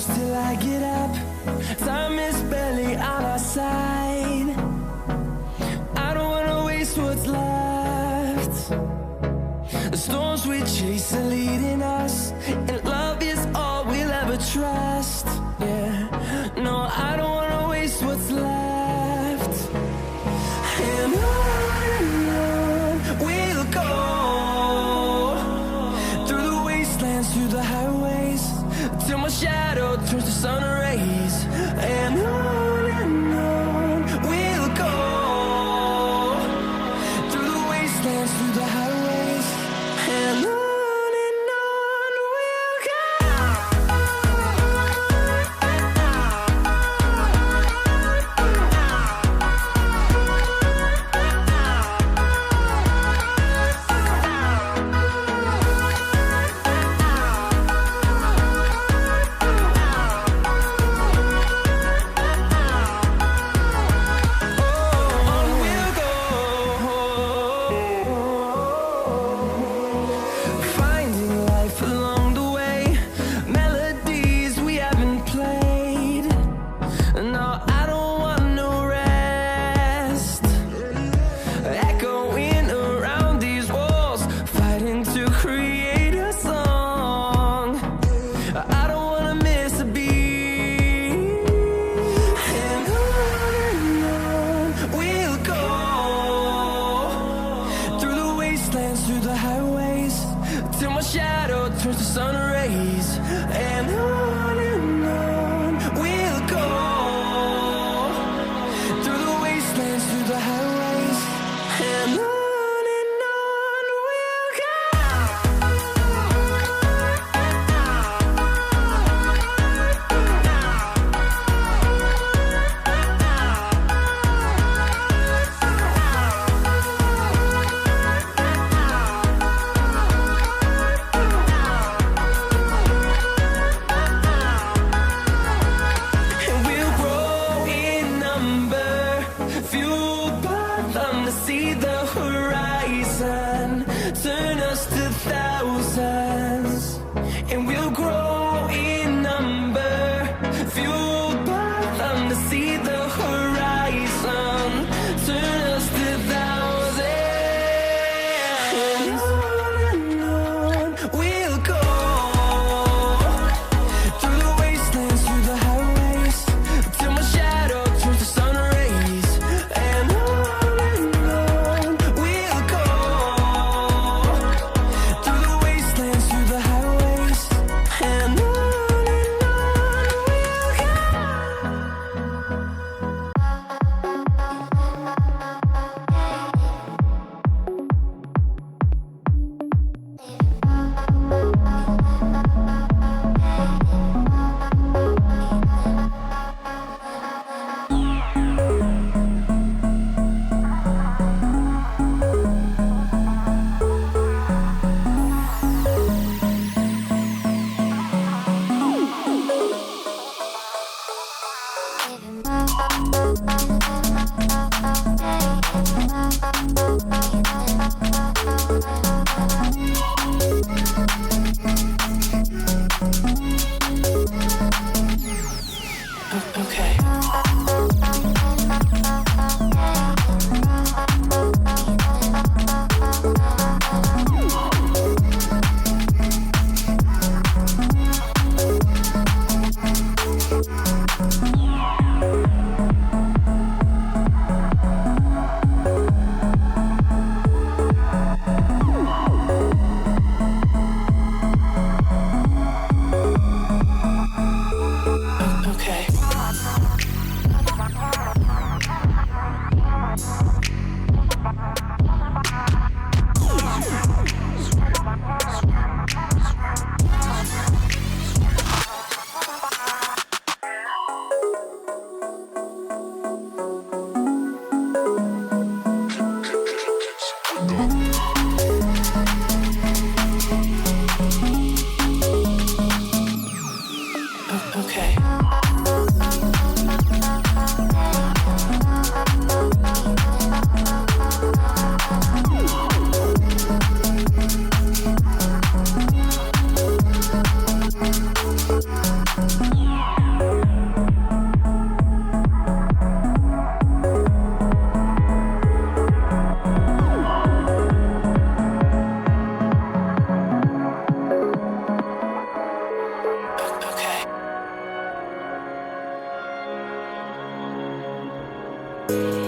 push till I get up. Time is barely on our side. I don't wanna waste what's left. The storms we chase are leading us, and love is all we'll ever trust. Yeah, no, I don't wanna waste what's left. And on we'll go, through the wastelands, through the highways, till my shadow turns to sun rays. And on we'll go, through the wastelands, through the highways, and on we'll go. Through the highways, till my shadow turns to sun rays. And on we'll go, through the wastelands, through the highways, and on we'll go. Fueled by them to see the horizon, turn us to thousands, and we'll grow in number. Fueled by them to see the horizon, turn us to thousands. And on we'll go, through the wastelands, through the highways, till my shadow turns to sun rays. And on we'll go, through the wastelands, through the highways, and on okay. you.